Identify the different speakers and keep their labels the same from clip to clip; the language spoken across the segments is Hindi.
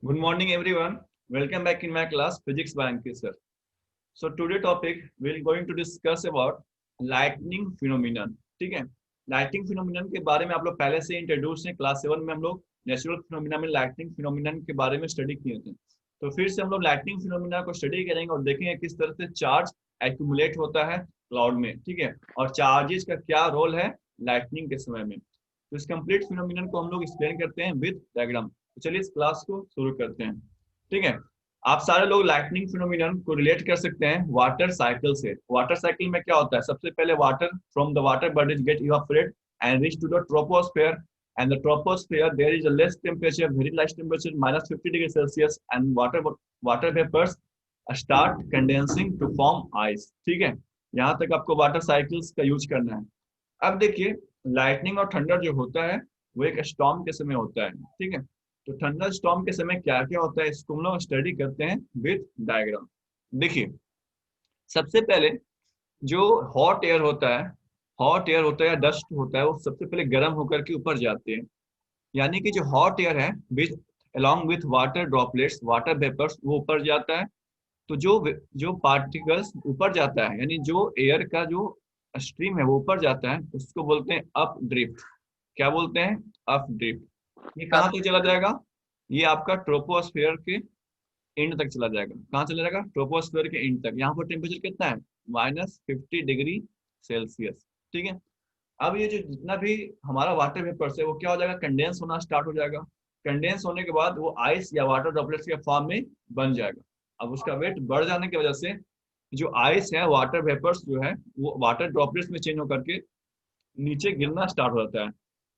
Speaker 1: Good morning, everyone. Welcome back in my class, Physics by Ankit sir. So today topic we're going to discuss about lightning phenomenon. ठीक है, लाइटिंग फिनोमिनन के बारे में आप लोग पहले से इंट्रोड्यूस हैं। क्लास 7 में हम लोग नेचुरल फिनोमिना में लाइटिंग फिनोमिनन के बारे में स्टडी किए थे। तो फिर से हम लोग लाइटिंग फिनोमिना को स्टडी करेंगे और देखेंगे किस तरह से चार्ज एक्यूमुलेट होता है क्लाउड में। ठीक है, और चार्जेस का क्या रोल है लाइटनिंग के समय में। तो इस कंप्लीट फिनोमिनन को हम लोग एक्सप्लेन करते हैं विद डायग्राम। तो चलिए इस क्लास को शुरू करते हैं। ठीक है, आप सारे लोग लाइटनिंग फिनोमिनन को रिलेट कर सकते हैं वाटर साइकिल से। वाटर साइकिल में क्या होता है, सबसे पहले water from the water bodies get evaporate and reach to the troposphere, and the troposphere there is a less temperature, very less temperature, -50 degrees Celsius, and water vapors start condensing to form ice। ठीक है, यहाँ तक आपको वाटर साइकिल्स का यूज करना है। अब देखिए, लाइटनिंग और थंडर जो होता है वो एक स्टॉर्म के समय होता है। ठीक है, तो थंडर स्टॉर्म के समय क्या क्या होता है इसको हम लोग स्टडी करते हैं विद डायग्राम। देखिए, सबसे पहले जो हॉट एयर होता है, हॉट एयर होता है या डस्ट होता है, वो सबसे पहले गर्म होकर के ऊपर जाते हैं। यानी कि जो हॉट एयर है with along with water droplets, water vapours, वो ऊपर जाता है। तो जो जो पार्टिकल्स ऊपर जाता है, यानी जो एयर का जो स्ट्रीम है वो ऊपर जाता है, उसको बोलते हैं अप ड्रिफ्ट। क्या बोलते हैं? Up drift. ये कहाँ तक चला जाएगा? ये आपका ट्रोपोस्फेयर के एंड तक चला जाएगा। कहाँ चला जाएगा? ट्रोपोस्फेयर के एंड तक। यहाँ पर टेम्परेचर कितना है? -50 डिग्री सेल्सियस। ठीक है, अब ये जो जितना भी हमारा वाटर वेपर्स है वो क्या हो जाएगा? कंडेंस होना स्टार्ट हो जाएगा। कंडेंस होने के बाद वो आइस या वाटर ड्रॉपलेट्स के फॉर्म में बन जाएगा। अब उसका वेट बढ़ जाने की वजह से जो आइस है, वाटर वेपर्स जो है, वो वाटर ड्रॉपलेट्स में चेंज होकर के नीचे गिरना स्टार्ट हो जाता है।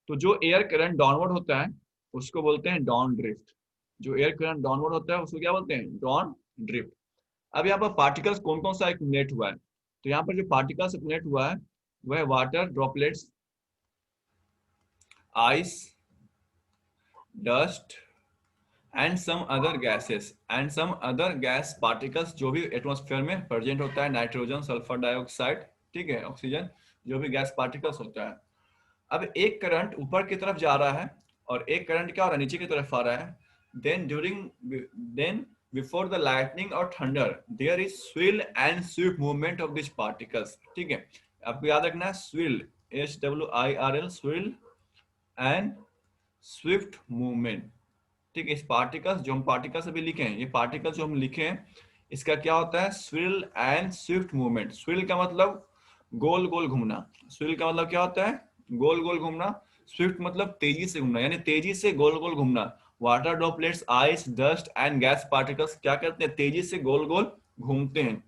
Speaker 1: तो जो एयर करंट डाउनवर्ड होता है उसको बोलते हैं डाउन ड्रिफ्ट। जो एयर करंट डाउनवर्ड होता है उसको क्या बोलते हैं? Down drift. अब यहाँ पर पार्टिकल्स कौन कौन सा एक्यूमुलेट हुआ है? तो यहाँ पर जो पार्टिकल्स एक्यूमुलेट हुआ है वह water droplets, ice, dust and some other gas particles जो भी एटमॉस्फेयर में प्रेजेंट होता है, नाइट्रोजन, सल्फर डाइऑक्साइड, ठीक है, ऑक्सीजन, जो भी गैस पार्टिकल्स होता है। अब एक करंट ऊपर की तरफ जा रहा है और एक करंट क्या हो रहा है? नीचे की तरफ आ रहा है। देन बिफोर द लाइटनिंग और thunder there is swirl and sweep movement of this particles. ठीक है, आपको याद रखना है swirl, SWIRL, swirl and swift movement. ठीक है, इस पार्टिकल्स जो हम पार्टिकल्स अभी लिखे हैं, ये पार्टिकल्स जो हम लिखे हैं, इसका क्या होता है? Swirl and swift movement. Swirl का मतलब गोल गोल घूमना। स्विल का मतलब क्या होता है? गोल गोल घूमना। स्विफ्ट मतलब तेजी से घूमना, यानी तेजी से गोल गोल घूमना। Water droplets, ice, dust and gas particles क्या करते हैं? तेजी से गोल गोल घूमते हैं।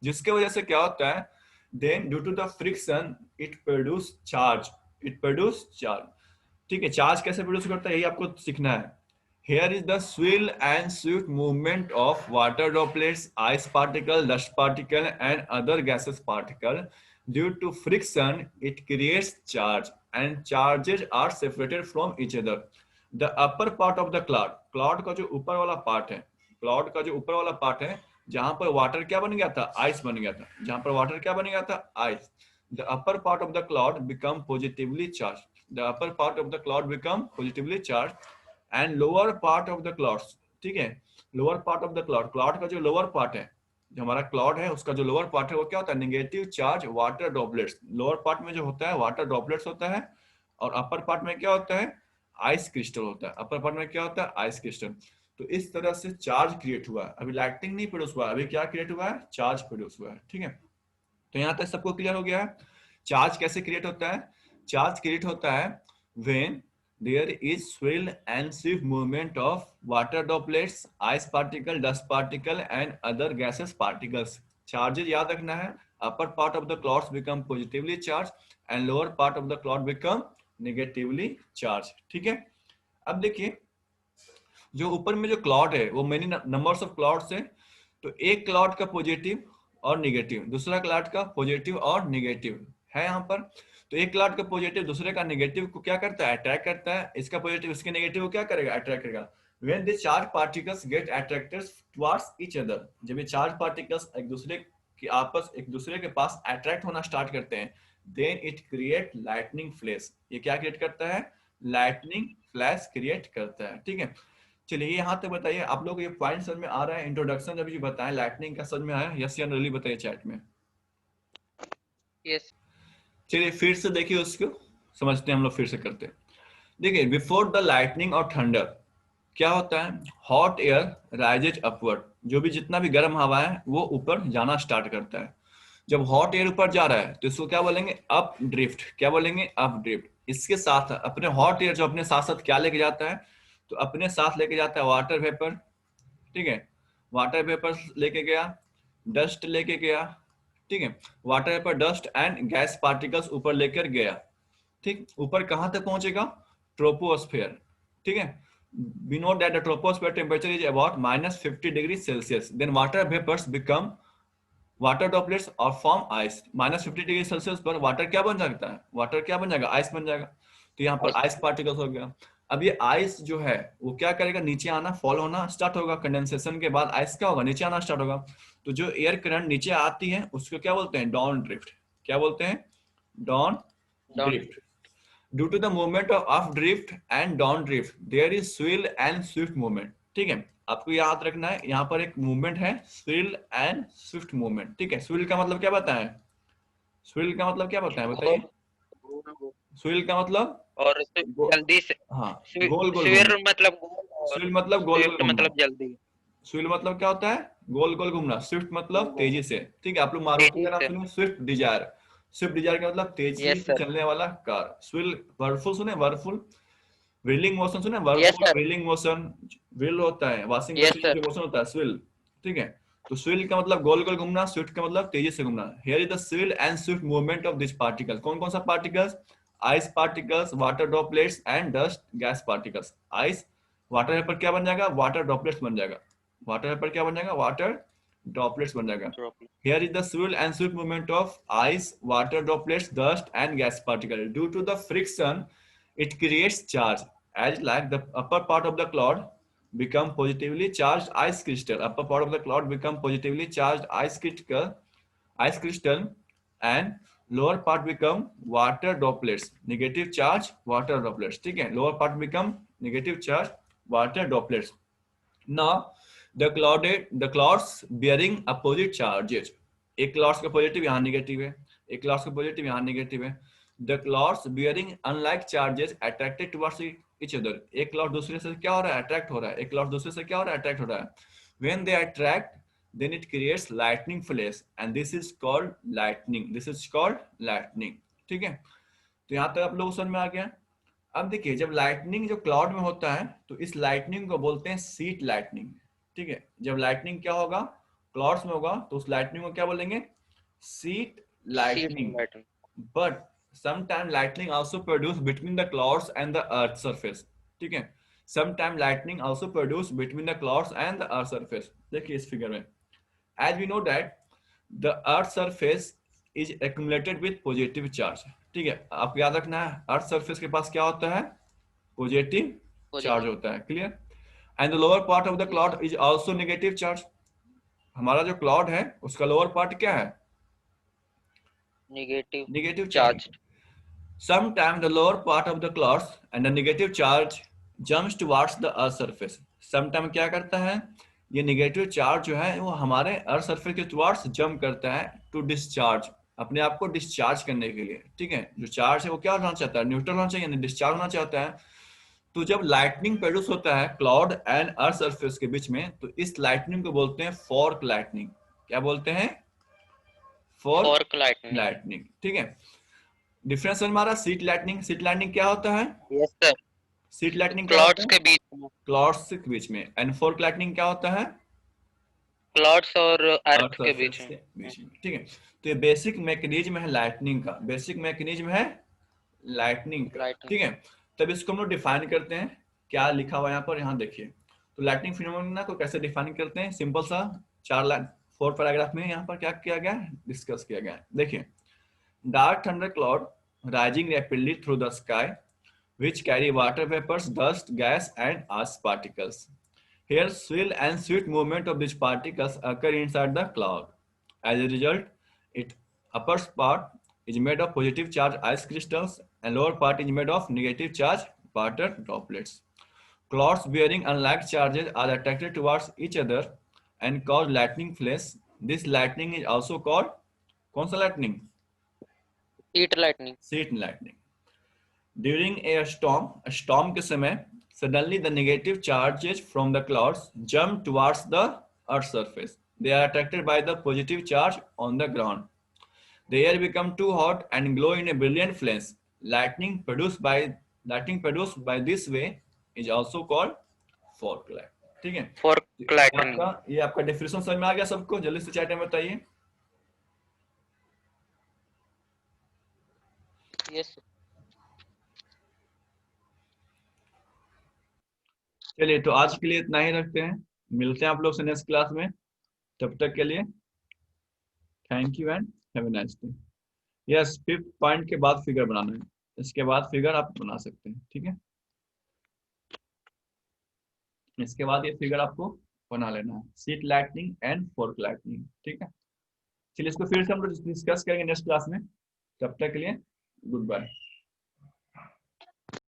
Speaker 1: जिसके वजह से क्या होता है? Then due to the friction it produce charge. ठीक है, चार्ज कैसे प्रोड्यूस करता है यही आपको सीखना है। Here is the swirl and swift movement of water droplets, ice particle, dust particle, and other gaseous particle. Due to friction, it creates charge, and charges are separated from each other. The upper part of the cloud, cloud का जो ऊपर वाला पार्ट है, cloud का जो ऊपर वाला पार्ट है, जहां पर वाटर क्या बन गया था? आइस बन गया था। जहां पर वाटर क्या बन गया था? Ice. The upper part of the cloud become positively charged. The upper part of the cloud become positively charged and lower part of the clouds. ठीक है, lower part of the cloud, cloud का जो लोअर पार्ट है, जो हमारा क्लाउड है उसका जो लोअर पार्ट है वो क्या होता है? Negative charge water droplets. Lower part में जो होता है वाटर ड्रॉपलेट्स होता है, और अपर पार्ट में क्या होता है? आइस क्रिस्टल होता है। अपर पार्ट में क्या होता है? Ice crystal. तो इस तरह से चार्ज क्रिएट हुआ है। अभी लाइटिंग नहीं प्रोड्यूस हुआ है, अभी क्या क्रिएट हुआ है? चार्ज प्रोड्यूस हुआ है। ठीक है, तो यहाँ तक सबको क्लियर हो गया है चार्ज कैसे क्रिएट होता है? चार्ज क्रिएट होता है when there is swirl and swift movement of water droplets, ice particle, dust particle and other gaseous particles. Charges याद रखना है, upper part of the clouds become positively charged and lower part of the cloud become negatively charged। ठीक है, अब देखिए, जो ऊपर में जो क्लाउड है वो मेनी नंबर्स ऑफ क्लाउड्स है। तो एक क्लाउड का पॉजिटिव और निगेटिव, दूसरा क्लाउड का पॉजिटिव और निगेटिव है यहाँ पर। तो एक क्लाउड का पॉजिटिव दूसरे का नेगेटिव को क्या करता है? अट्रैक्ट करता है। इसका पॉजिटिव इसके नेगेटिव को क्या करेगा? अट्रैक्ट करेगा। when the charged particles get attracted towards each other, जब ये चार्ज पार्टिकल्स एक दूसरे के पास अट्रैक्ट होना स्टार्ट करते हैं, then it create lightning flash। ये क्या क्रिएट करता है? लाइटनिंग फ्लैश क्रिएट करता है। ठीक है, चलिए यहाँ तक बताइए, आप लोग ये पॉइंट समझ में आ रहा है? इंट्रोडक्शन जब ये बताएं लाइटनिंग का समझ में आया? यस या नो बताइए चैट में।
Speaker 2: यस।
Speaker 1: चलिए फिर से देखिए उसको, समझते हैं हम लोग, फिर से करते हैं। देखिए, बिफोर द लाइटनिंग और थंडर क्या होता है? हॉट एयर राइजेज अपवर्ड, जो भी जितना भी गर्म हवा है वो ऊपर जाना स्टार्ट करता है। जब हॉट एयर ऊपर जा रहा है तो इसको क्या बोलेंगे? Up drift. क्या बोलेंगे? Up drift. इसके साथ अपने हॉट एयर जो अपने साथ साथ क्या लेके जाता है? तो अपने साथ लेके जाता है वाटर वेपर। ठीक है, वाटर वेपर लेके गया, डस्ट लेके गया। ठीक है, water vapour, dust and gas particles ऊपर लेकर गया। ठीक, ऊपर कहां तक पहुंचेगा? ट्रोपोस्फेयर। ठीक है, we know that the troposphere temperature is about -50 degrees Celsius. Then water vapors become water droplets और फॉर्म आइस। -50 डिग्री सेल्सियस पर वाटर क्या बन जाता है? वाटर क्या बन जाएगा? आइस बन जाएगा। तो यहाँ पर आइस पार्टिकल्स हो गया। अब ये आइस जो है वो क्या करेगा? नीचे आना, फॉल होना स्टार्ट होगा। कंडेंसेशन के बाद आइस क्या होगा? नीचे आना स्टार्ट होगा। तो जो एयर करंट नीचे आती है उसको क्या बोलते हैं? Down drift. क्या बोलते हैं? Down
Speaker 2: down.
Speaker 1: Drift. Due to the movement of updrift and downdrift, there is swirl and swift movement. ठीक है, आपको याद रखना है यहाँ पर एक मूवमेंट है, स्विल एंड स्विफ्ट मूवमेंट। ठीक है, स्विल का मतलब क्या बताएं? स्विल का मतलब क्या बताएं बताइए? स्विल का मतलब
Speaker 2: और जल्दी से।
Speaker 1: हाँ, गोल गोल घूमना।
Speaker 2: स्वेर मतलब गोल, और
Speaker 1: स्विल मतलब गोल गोल
Speaker 2: स्विफ्ट
Speaker 1: घूमना।
Speaker 2: मतलब जल्दी।
Speaker 1: स्विल मतलब क्या होता है? गोल गोल घूमना। स्विफ्ट मतलब तेजी से। ठीक है, आप लोग मारुति
Speaker 2: तेजी
Speaker 1: का नाम
Speaker 2: से।
Speaker 1: सुने? Swift Dzire. स्विफ्ट डिजायर का मतलब तेजी
Speaker 2: यस
Speaker 1: से
Speaker 2: सर।
Speaker 1: चलने वाला कार। स्विल, वर्लफुल सुने? वर्लफुल, व्हीलिंग मोशन सुने?
Speaker 2: Yes
Speaker 1: Whirlpool
Speaker 2: sir.
Speaker 1: Wheeling motion. Wheel होता है वॉशिंग
Speaker 2: यस
Speaker 1: मशीन में,
Speaker 2: सर।
Speaker 1: जो मोशन होता है स्विल। ठीक है, तो स्विल का मतलब गोल गोल घूमना, स्विफ्ट का मतलब तेजी से घूमना। Here is the swirl and swift movement of this particles. कौन कौन सा particles? Ice particles, water droplets and dust gas particles. Ice, water vapour क्या बन जाएगा? वाटर ड्रॉपलेट्स बन जाएगा। वाटर वेपर क्या बन जाएगा? वाटर ड्रॉपलेट्स बन जाएगा। Here is the swirl and swift movement of ice, water droplets, dust, and gas particles. Due to the friction, it creates charge. As like the upper part of the cloud become positively charged ice crystal. Upper part of the cloud become positively charged ice crystal, and lower part become water droplets. Negative charge water droplets. ठीक है, lower part become negative charge water droplets. Now the clouds bearing opposite charges. एक क्लाउड्स का पॉजिटिव यहाँ नेगेटिव है, एक क्लाउड्स का पॉजिटिव यहाँ नेगेटिव है। The clouds bearing unlike charges attracted towards each other. एक क्लाउड दूसरे से क्या हो रहा है? अट्रैक्ट हो रहा है। एक क्लाउड दूसरे से क्या हो रहा है? अट्रैक्ट हो रहा है। When they attract, then it creates lightning flash and this is called lightning. This is called lightning. ठीक है, तो यहाँ तक आप लोगों को समझ में आ गया। अब देखिए, जब लाइटनिंग जो क्लाउड में होता है तो इस लाइटनिंग को बोलते हैं सीट लाइटनिंग। ठीक है, जब लाइटनिंग क्या होगा? क्लाउड्स में होगा तो उस लाइटनिंग को क्या बोलेंगे? Sheet
Speaker 2: sheet
Speaker 1: lightning.
Speaker 2: बैटन।
Speaker 1: But sometime lightning also produce between the clouds and the earth surface. ठीक है, sometime lightning also produce between the clouds and the earth surface. देखिए इस फिगर में, as we know that the earth surface is accumulated with positive charge। ठीक है, आपको याद रखना है अर्थ सरफेस के पास क्या होता है? Positive charge
Speaker 2: positive.
Speaker 1: होता है। Clear? And the lower part of the
Speaker 2: yes.
Speaker 1: Cloud is also negative charge. हमारा जो क्लाउड है उसका लोअर पार्ट क्या है?
Speaker 2: Negative
Speaker 1: negative charge.
Speaker 2: Charge.
Speaker 1: Sometimes the lower part of the clouds and the negative charge jumps towards the earth surface. Sometimes क्या करता है? ये नेगेटिव चार्ज जो है वो हमारे अर्थ सरफेस के टुवार्ड्स जंप करता है टू डिस्चार्ज, अपने आप को डिस्चार्ज करने के लिए। ठीक है, जो चार्ज है वो क्या होना चाहता है? न्यूट्रल होना चाहिए, डिस्चार्ज होना चाहता है। तो जब लाइटनिंग प्रोड्यूस होता है क्लाउड एंड अर्थ सरफेस के बीच में तो इस लाइटनिंग को बोलते हैं फॉर्क लाइटनिंग। क्या बोलते हैं? Fork
Speaker 2: fork lightning.
Speaker 1: लाइटनिंग। ठीक है, डिफरेंस समझ में आ रहा? सीट लाइटनिंग, सीट लाइटनिंग क्या होता है?
Speaker 2: Yes sir.
Speaker 1: सीट लाइटनिंग क्या होता
Speaker 2: क्लाउड्स
Speaker 1: है?
Speaker 2: के बीच में।
Speaker 1: क्लाउड्स के बीच में। एंड फोर्क लाइटनिंग क्या होता है?
Speaker 2: क्लाउड्स और
Speaker 1: अर्थ
Speaker 2: अर्थ के बीच
Speaker 1: सरफेस
Speaker 2: में।
Speaker 1: के बीच में। ठीक है, तो ये बेसिक मैकेनिज्म है लाइटनिंग का, बेसिक मैकेनिज्म है लाइटनिंग का।
Speaker 2: लाइटनिंग।
Speaker 1: ठीक है, तब इसको हम लोग डिफाइन करते हैं। क्या लिखा हुआ है यहाँ पर? यहाँ देखिए, तो लाइटनिंग फिनोमेना को कैसे डिफाइन करते हैं? सिंपल सा, 4 लाइन 4 पैराग्राफ में यहाँ पर क्या किया गया है? डिस्कस किया गया है। देखिए, dark thunder cloud rising rapidly through the sky which carry water vapors, dust, gas, and ice particles. Here, swirl and swift movement of these particles occur inside the cloud. As a result, its upper part is made of positive charge ice crystals and lower part is made of negative charge water droplets. clouds bearing unlike charges are attracted towards each other and cause lightning flash. This lightning is also called कौन सा lightning?
Speaker 2: heat lightning,
Speaker 1: Sheet lightning. During a storm के समय suddenly the negative charges from the clouds jump towards the earth's surface. They are attracted by the positive charge on the ground. The air become too hot and glow in a brilliant flash. Lightning produced by this way is also called fork light. ठीक है,
Speaker 2: fork lightning.
Speaker 1: ये आपका डेफिनेशन समझ में आ गया सबको? जल्दी से चैट में बताइए.
Speaker 2: Yes.
Speaker 1: चलिए, तो आज के लिए इतना ही रखते हैं. मिलते हैं आप लोग से नेक्स्ट क्लास में. तब तक के लिए thank you and have a nice day. Yes, 5th point के बाद फिगर बनाना है. इसके बाद फिगर आप बना सकते हैं. ठीक है, इसके बाद ये फिगर आपको बना लेना है, sheet lightning and fork lightning. ठीक है, चलिए इसको फिर से हम लोग डिस्कस करेंगे नेक्स्ट क्लास में. तब तक के लिए गुड बाय.